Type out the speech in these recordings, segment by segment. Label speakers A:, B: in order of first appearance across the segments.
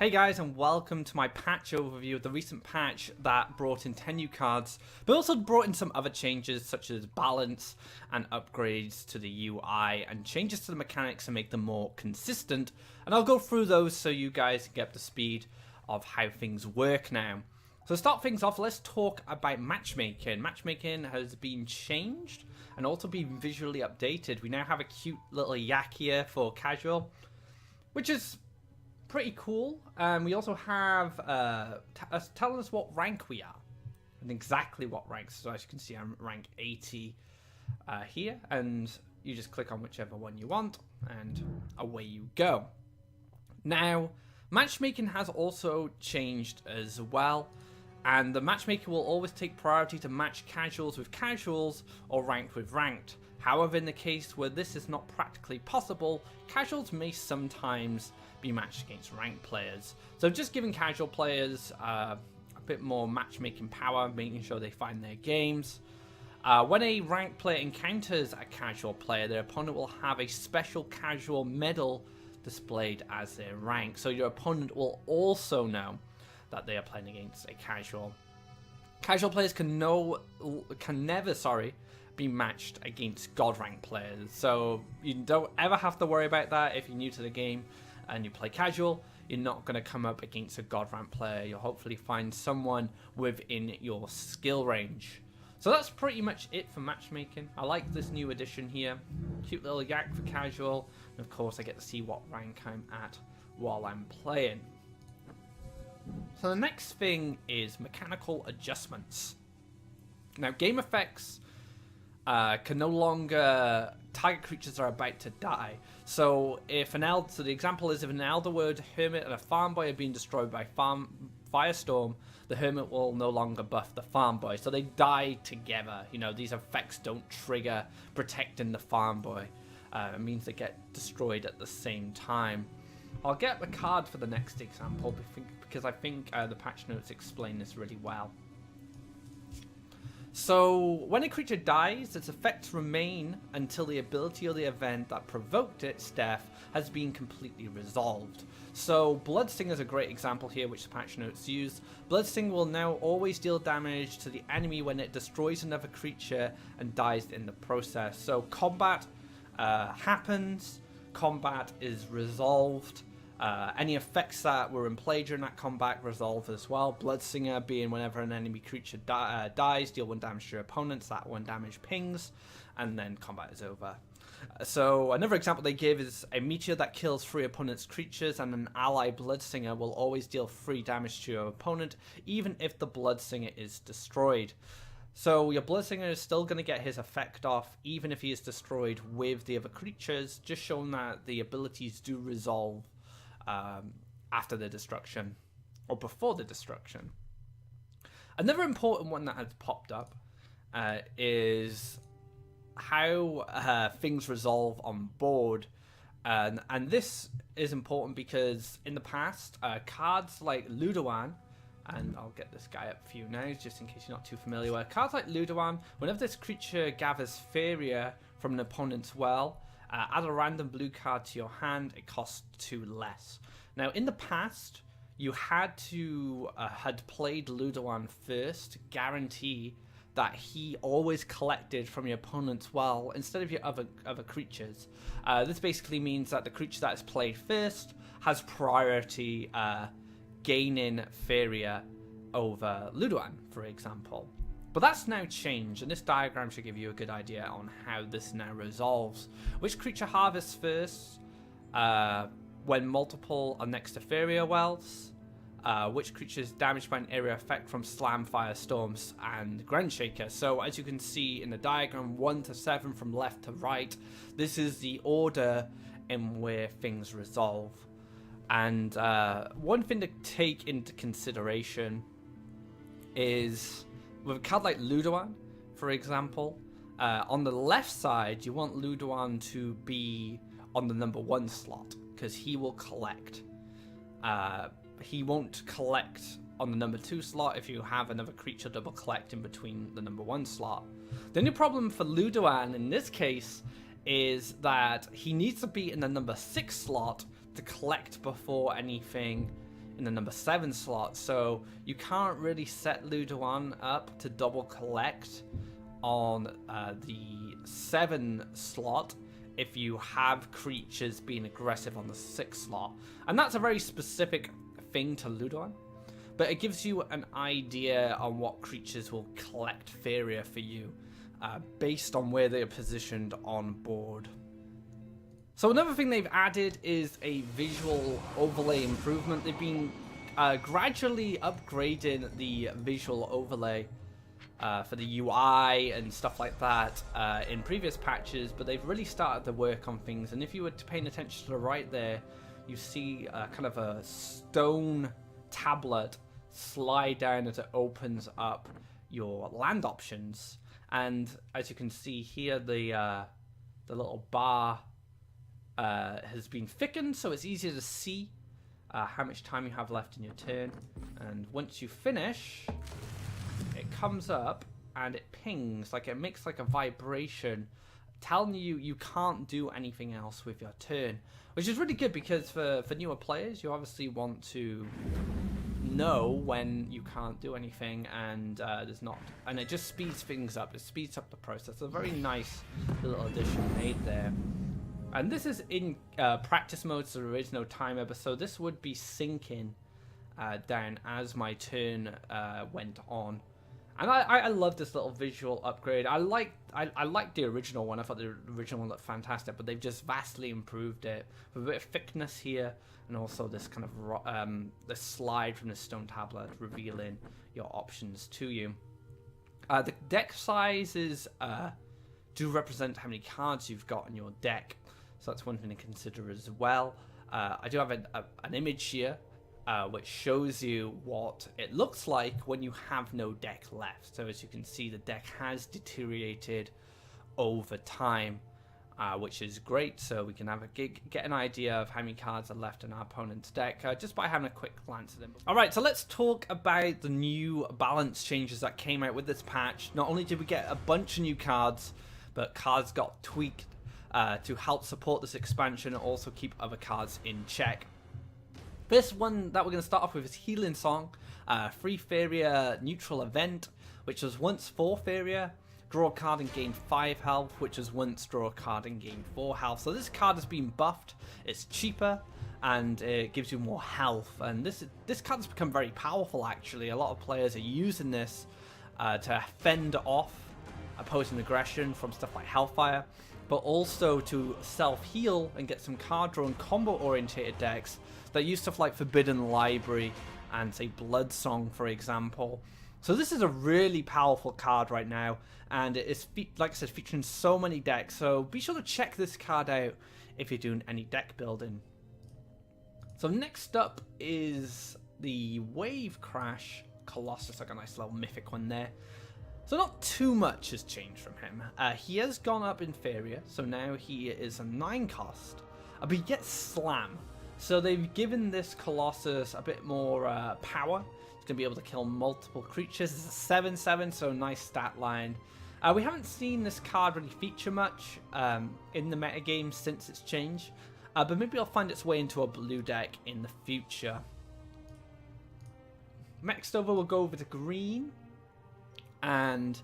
A: Hey guys, and welcome to my patch overview of the recent patch that brought in 10 new cards, but also brought in some other changes such as balance and upgrades to the UI and changes to the mechanics to make them more consistent. And I'll go through those so you guys can get up to speed of how things work now. So to start things off, let's talk about matchmaking. Matchmaking has been changed and also been visually updated. We now have a cute little yak here for casual, which is pretty cool. We also have telling us what rank we are and exactly what rank. So as you can see, I'm rank 80 here, and you just click on whichever one you want and away you go. Now matchmaking has also changed as well, and the matchmaker will always take priority to match casuals with casuals or ranked with ranked. However, in the case where this is not practically possible, casuals may sometimes be matched against ranked players. So just giving casual players a bit more matchmaking power, making sure they find their games. When a ranked player encounters a casual player, their opponent will have a special casual medal displayed as their rank. So your opponent will also know that they are playing against a casual. Casual players can never be matched against god rank players. So you don't ever have to worry about that if you're new to the game and you play casual. You're not going to come up against a god rank player. You'll hopefully find someone within your skill range. So that's pretty much it for matchmaking. I like this new addition here. Cute little yak for casual. And of course I get to see what rank I'm at while I'm playing. So the next thing is mechanical adjustments. Now game effects can no longer target creatures that are about to die. So if so the example is if an Elderword, Hermit, and a Farm Boy are being destroyed by Firestorm, the Hermit will no longer buff the Farm Boy. So they die together. You know, these effects don't trigger protecting the Farm Boy. It means they get destroyed at the same time. I'll get the card for the next example because I think the patch notes explain this really well. So when a creature dies, its effects remain until the ability or the event that provoked its death has been completely resolved. So Bloodstinger is a great example here, which the patch notes use. Bloodstinger will now always deal damage to the enemy when it destroys another creature and dies in the process. So combat happens, combat is resolved. Any effects that were in play during that combat resolve as well. Bloodstinger being whenever an enemy creature dies, deal 1 damage to your opponents, that 1 damage pings, and then combat is over. So another example they give is a meteor that kills 3 opponent's creatures, and an ally Bloodstinger will always deal 3 damage to your opponent, even if the Bloodstinger is destroyed. So your Bloodstinger is still going to get his effect off, even if he is destroyed with the other creatures, just showing that the abilities do resolve after the destruction or before the destruction. Another important one that has popped up is how things resolve on board, and this is important because in the past cards like Ludowan, and I'll get this guy up for you now just in case you're not too familiar with cards like Ludowan, whenever this creature gathers Faeria from an opponent's well, add a random blue card to your hand, it costs 2 less. Now, in the past, you had to had played Ludowan first to guarantee that he always collected from your opponent's well instead of your other creatures. This basically means that the creature that is played first has priority gaining Faeria over Ludowan, for example. But that's now changed, and this diagram should give you a good idea on how this now resolves. Which creature harvests first when multiple are next to Faeria wells? Which creature is damaged by an area effect from Slam, Firestorms, and Grandshaker? So as you can see in the diagram, 1 to 7 from left to right, this is the order in where things resolve. And one thing to take into consideration is with a card like Ludowan, for example, on the left side, you want Ludowan to be on the number 1 slot because he will collect. He won't collect on the number 2 slot if you have another creature double collect in between the number 1 slot. The only problem for Ludowan in this case is that he needs to be in the number 6 slot to collect before anything in the number 7 slot, so you can't really set Ludoan up to double collect on the 7 slot if you have creatures being aggressive on the 6 slot. And that's a very specific thing to Ludoan, but it gives you an idea on what creatures will collect Faeria for you based on where they are positioned on board. So another thing they've added is a visual overlay improvement. They've been gradually upgrading the visual overlay for the UI and stuff like that in previous patches, but they've really started to work on things. And if you were paying attention to the right there, you see kind of a stone tablet slide down as it opens up your land options. And as you can see here, the little bar has been thickened, so it's easier to see how much time you have left in your turn. And once you finish, it comes up and it pings, like it makes like a vibration telling you you can't do anything else with your turn, which is really good because for newer players, you obviously want to know when you can't do anything, and there's not, and it just speeds things up. It speeds up the process. A very nice little addition made there. And this is in practice mode, so there is no timer, but so this would be syncing down as my turn went on. And I love this little visual upgrade. I like the original one. I thought the original one looked fantastic, but they've just vastly improved it with a bit of thickness here, and also this kind of the slide from the stone tablet revealing your options to you. The deck sizes do represent how many cards you've got in your deck, so that's one thing to consider as well. I do have an image here which shows you what it looks like when you have no deck left. So as you can see, the deck has deteriorated over time, which is great. So we can have get an idea of how many cards are left in our opponent's deck just by having a quick glance at them. All right, so let's talk about the new balance changes that came out with this patch. Not only did we get a bunch of new cards, but cards got tweaked to help support this expansion and also keep other cards in check. This one that we're going to start off with is Healing Song, free Faeria neutral event, which was once 4 Faeria, draw a card and gain 5 health, which was once draw a card and gain 4 health. So this card has been buffed, it's cheaper, and it gives you more health. And this card has become very powerful actually. A lot of players are using this to fend off opposing aggression from stuff like Hellfire, but also to self-heal and get some card draw and combo-orientated decks that use stuff like Forbidden Library and, say, Blood Song, for example. So this is a really powerful card right now, and it is, like I said, featuring so many decks. So be sure to check this card out if you're doing any deck building. So next up is the Wave Crash Colossus, like a nice little mythic one there. So not too much has changed from him. He has gone up in Faeria, so now he is a 9 cost, but he gets Slam. So they've given this Colossus a bit more power. He's going to be able to kill multiple creatures. It's a 7/7, so nice stat line. We haven't seen this card really feature much in the metagame since its change, but maybe it'll find its way into a blue deck in the future. Next over, we'll go over to green. And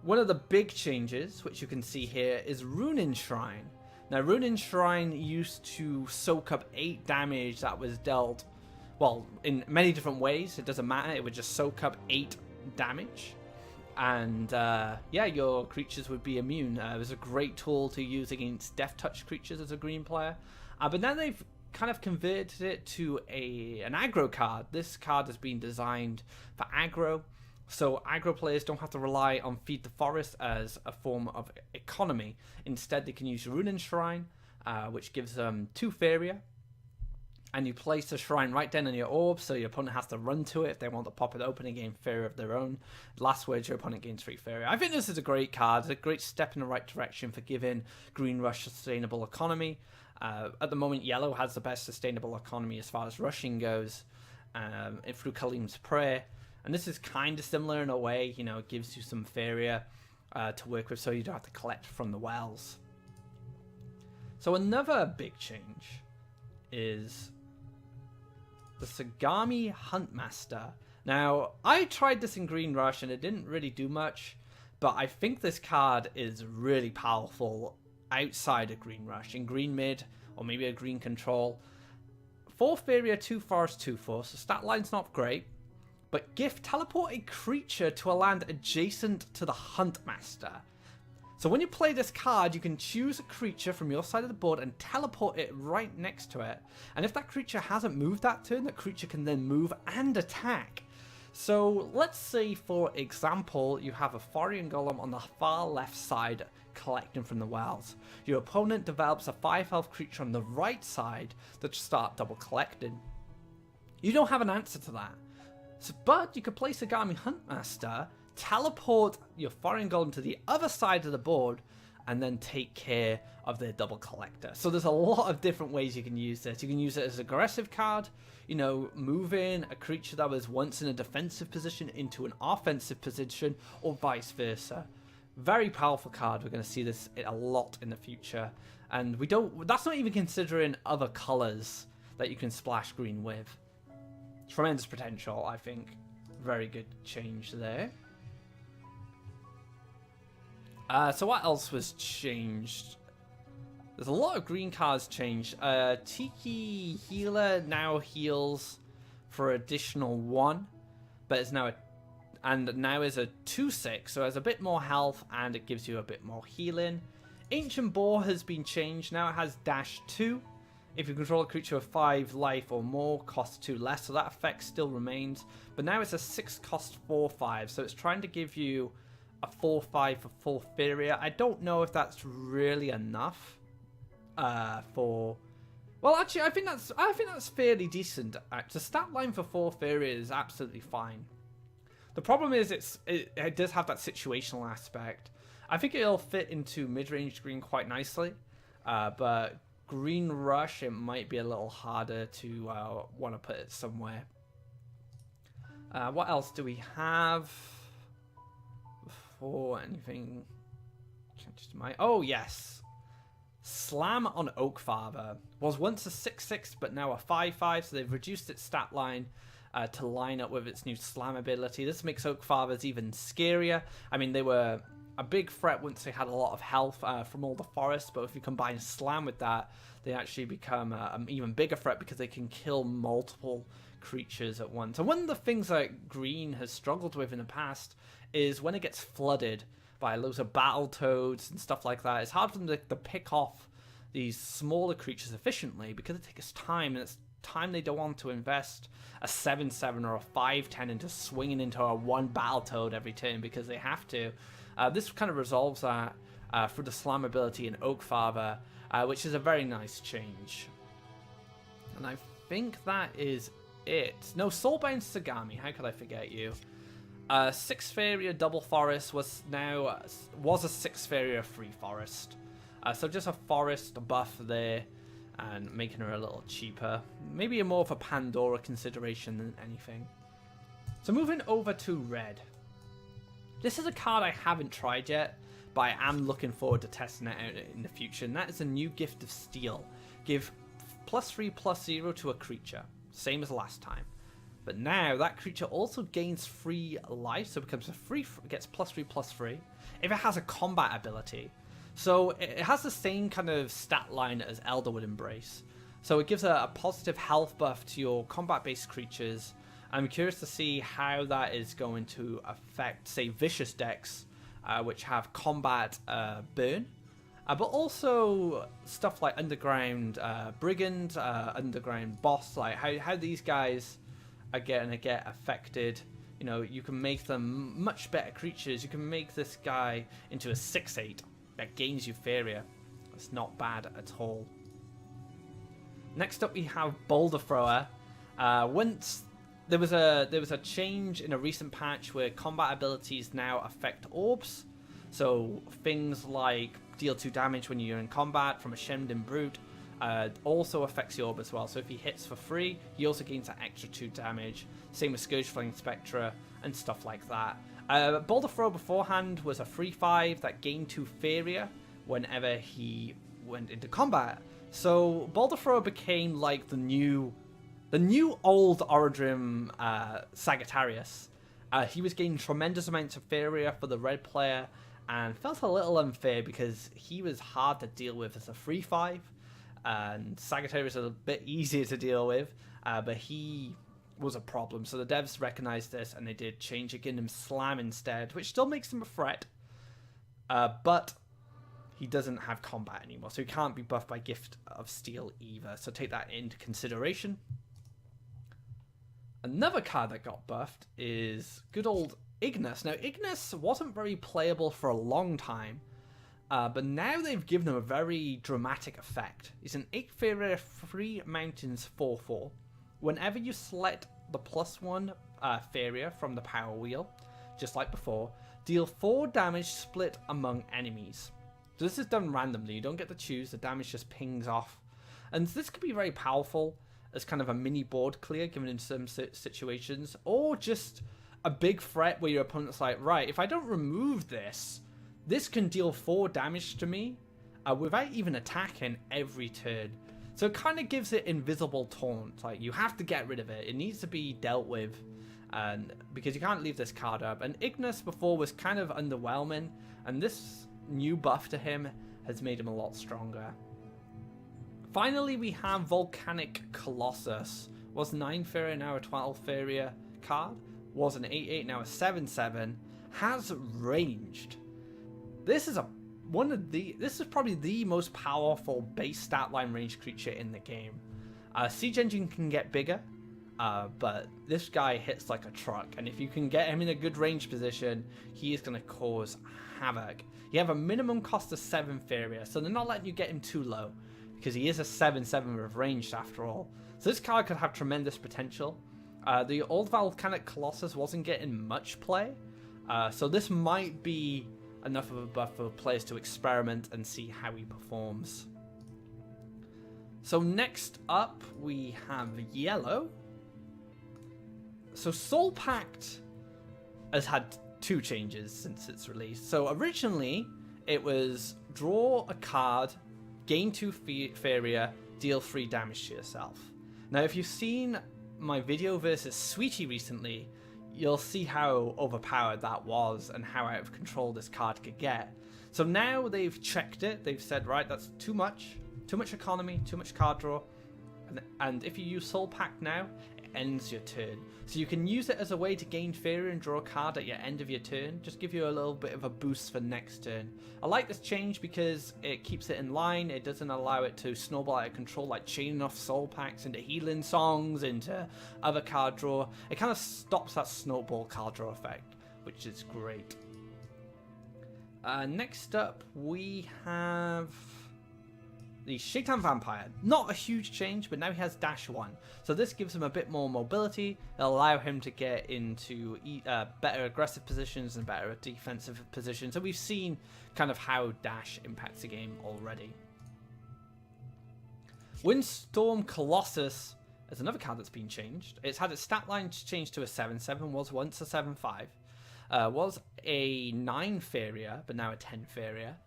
A: one of the big changes, which you can see here, is Rune Enshrine. Now, Rune Enshrine used to soak up 8 damage that was dealt, well, in many different ways. It doesn't matter. It would just soak up 8 damage. And, yeah, your creatures would be immune. It was a great tool to use against Death Touch creatures as a green player. But now they've kind of converted it to an aggro card. This card has been designed for aggro. So aggro players don't have to rely on Feed the Forest as a form of economy. Instead, they can use Rune Enshrine, which gives them 2 Faeria. And you place the shrine right down on your orb, so your opponent has to run to it if they want to pop it open and gain Faeria of their own. Last words, your opponent gains 3 Faeria. I think this is a great card. It's a great step in the right direction for giving Green Rush sustainable economy. At the moment, Yellow has the best sustainable economy as far as rushing goes through Kalim's Prayer. And this is kind of similar in a way, you know, it gives you some Faeria to work with so you don't have to collect from the wells. So another big change is the Sagami Huntmaster. Now, I tried this in Green Rush and it didn't really do much, but I think this card is really powerful outside of Green Rush, in Green Mid, or maybe a Green Control. 4 Faeria, 2 Forest, 2 Force, so stat line's not great, but gift teleport a creature to a land adjacent to the Huntmaster. So when you play this card, you can choose a creature from your side of the board and teleport it right next to it. And if that creature hasn't moved that turn, that creature can then move and attack. So let's say, for example, you have a Thorian Golem on the far left side collecting from the wells. Your opponent develops a 5 health creature on the right side that start double collecting. You don't have an answer to that. So, but you could play Sagami Huntmaster, teleport your Thorian Golem to the other side of the board, and then take care of their double collector. So there's a lot of different ways you can use this. You can use it as an aggressive card, you know, moving a creature that was once in a defensive position into an offensive position, or vice versa. Very powerful card. We're going to see this a lot in the future. And that's not even considering other colors that you can splash green with. Tremendous potential, I think. Very good change there. So what else was changed? There's a lot of green cards changed. Tiki Healer now heals for additional 1, but it's now now is a 2/6, so it has a bit more health and it gives you a bit more healing. Ancient Boar has been changed. Now it has dash 2. If you control a creature with 5 life or more, costs 2 less, so that effect still remains. But now it's a 6 cost 4/5, so it's trying to give you a 4/5 for full Faeria. I don't know if that's really enough for... Well, actually, I think that's fairly decent. The stat line for 4 Faeria is absolutely fine. The problem is it does have that situational aspect. I think it'll fit into mid-range green quite nicely, but Green Rush, it might be a little harder to want to put it somewhere. What else do we have? Before anything changes to my... Oh, yes. Slam on Oakfather was once a 6/6, but now a 5/5, so they've reduced its stat line to line up with its new Slam ability. This makes Oakfathers even scarier. I mean, they were a big threat once they had a lot of health from all the forests, but if you combine Slam with that, they actually become an even bigger threat because they can kill multiple creatures at once. And one of the things that Green has struggled with in the past is when it gets flooded by loads of Battletoads and stuff like that, it's hard for them to pick off these smaller creatures efficiently because it takes time, and it's time they don't want to invest a 7/7 or a 5/10 into swinging into a 1 Battletoad every turn because they have to. This kind of resolves that through the Slam ability in Oakfather, which is a very nice change. And I think that is it. No, Soulbound Sagami, how could I forget you? 6 Faeria double forest was a 6 Faeria free forest. So just a forest buff there and making her a little cheaper. Maybe a more of a Pandora consideration than anything. So moving over to red. This is a card I haven't tried yet, but I am looking forward to testing it out in the future, and that is a new Gift of Steel. Give +3/+0 to a creature, same as last time. But now that creature also gains 3 life, so it becomes gets +3/+3 if it has a combat ability. So it has the same kind of stat line as Elderwood Embrace. So it gives a positive health buff to your combat-based creatures. I'm curious to see how that is going to affect, say, Vicious decks, which have combat burn. But also stuff like Underground Brigand, Underground Boss, like how these guys are going to get affected. You know, you can make them much better creatures. You can make this guy into a 6/8 that gains you Faeria. It's not bad at all. Next up we have Boulder Thrower. Once there was a change in a recent patch where combat abilities now affect orbs. So things like deal 2 damage when you're in combat from a Shemden Brute also affects the orb as well. So if he hits for free, he also gains that extra 2 damage. Same with Scourge Flame Spectra and stuff like that. Boulder Thrower beforehand was a 3/5 that gained 2 Faeria whenever he went into combat. So Boulder Thrower became like the new The new old Orodrim Sagittarius, he was gaining tremendous amounts of Faeria for the red player, and felt a little unfair because he was hard to deal with as a 3/5, and Sagittarius is a bit easier to deal with, but he was a problem. So the devs recognized this and they did change it, giving him Slam instead, which still makes him a threat, but he doesn't have combat anymore, so he can't be buffed by Gift of Steel either, so take that into consideration. Another card that got buffed is good old Ignace. Now, Ignace wasn't very playable for a long time, but now they've given him a very dramatic effect. He's an 8 Faeria 3 Mountains 4/4. Whenever you select the +1 Faeria from the power wheel, just like before, deal 4 damage split among enemies. So this is done randomly. You don't get to choose. The damage just pings off. And this could be very powerful as kind of a mini board clear given in some situations, or just a big threat where your opponent's like, right, if I don't remove this, this can deal 4 damage to me without even attacking every turn. So it kind of gives it invisible taunt. Like, you have to get rid of it. It needs to be dealt with, and because you can't leave this card up. And Ignace before was kind of underwhelming, and this new buff to him has made him a lot stronger. Finally, we have Volcano Colossus. Was 9 Faeria, now a 12 Faeria card. Was an 8/8, now a 7/7. Has ranged. This is this is probably the most powerful base stat line range creature in the game. Siege Engine can get bigger, but this guy hits like a truck, and if you can get him in a good range position, he is going to cause havoc. You have a minimum cost of 7 Faeria, so they're not letting you get him too low, because he is a 7/7 with ranged after all. So this card could have tremendous potential. The old Volcano Colossus wasn't getting much play, so this might be enough of a buff for players to experiment and see how he performs. So next up we have yellow. So Soul Pact has had 2 changes since its release. So originally it was draw a card, gain 2 Faeria, deal 3 damage to yourself. Now if you've seen my video versus Sweetie recently, you'll see how overpowered that was and how out of control this card could get. So now they've checked it. They've said, right, that's too much economy, too much card draw. And if you use Soul Pact now, it ends your turn. So you can use it as a way to gain Faeria and draw a card at your end of your turn. Just give you a little bit of a boost for next turn. I like this change because it keeps it in line. It doesn't allow it to snowball out of control, like chaining off Soul Pacts into healing songs, into other card draw. It kind of stops that snowball card draw effect, which is great. Next up, we have the Shaitan Vampire. Not a huge change, but now he has Dash 1. So this gives him a bit more mobility. It'll allow him to get into better aggressive positions and better defensive positions. So we've seen kind of how Dash impacts the game already. Warstone Colossus is another card that's been changed. It's had its stat line changed to a 7/7, was once a 7/5. Was a 9 Faeria, but now a 10 Faeria.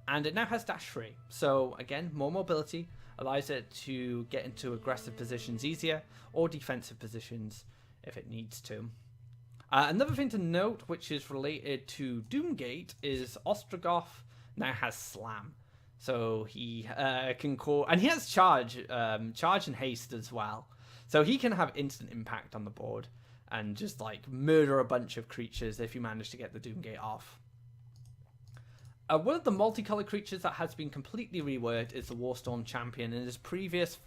A: And it now has Dash 3. So again, more mobility, allows it to get into aggressive positions easier, or defensive positions if it needs to. Another thing to note, which is related to Doomgate, is Ostrogoth now has Slam. So he can call, and he has Charge and Haste as well. So he can have instant impact on the board and just like murder a bunch of creatures if you manage to get the Doomgate off. One of the multicolored creatures that has been completely reworked is the Warstone Champion. In his previous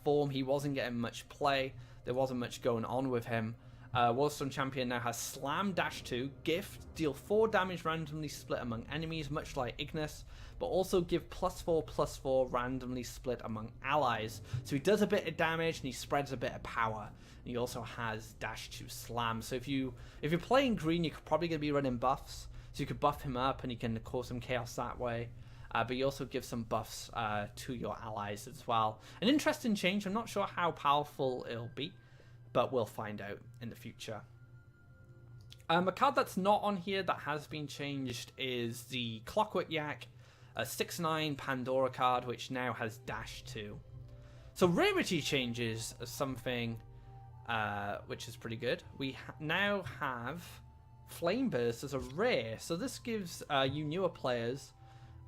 A: form, he wasn't getting much play. There wasn't much going on with him. Warstone Champion now has Slam, Dash 2, Gift, deal 4 damage randomly split among enemies, much like Ignace, but also give +4/+4 randomly split among allies. So he does a bit of damage and he spreads a bit of power. And he also has Dash 2 Slam. So if you're playing green, you're probably going to be running buffs. So you could buff him up and he can cause some chaos that way. But you also give some buffs to your allies as well. An interesting change. I'm not sure how powerful it'll be, but we'll find out in the future. A card that's not on here that has been changed is the Clockwork Yak, a 6/9 Pandora card, which now has Dash 2. So Rarity Changes is something which is pretty good. We now have Flame Burst as a rare, so this gives you newer players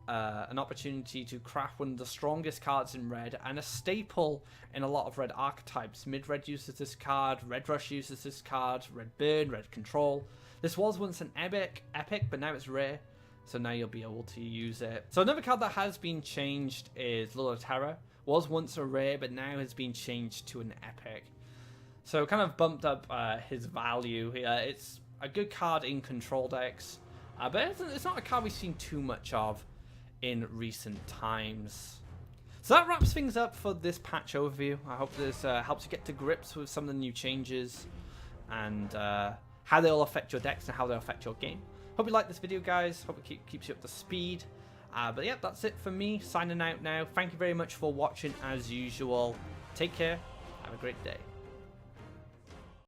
A: an opportunity to craft one of the strongest cards in red and a staple in a lot of red archetypes. Mid-red uses this card, Red Rush uses this card, Red Burn, Red Control. This was once an epic, but now it's rare, so now you'll be able to use it. So another card that has been changed is Lull of Terror. Was once a rare, but now has been changed to an epic. So kind of bumped up his value here. It's a good card in control decks, but it's not a card we've seen too much of in recent times. So that wraps things up for this patch overview. I hope this helps you get to grips with some of the new changes and how they'll affect your decks and how they'll affect your game. Hope you like this video, guys. Hope it keeps you up to speed. But yeah, that's it for me. Signing out now. Thank you very much for watching as usual. Take care. Have a great day.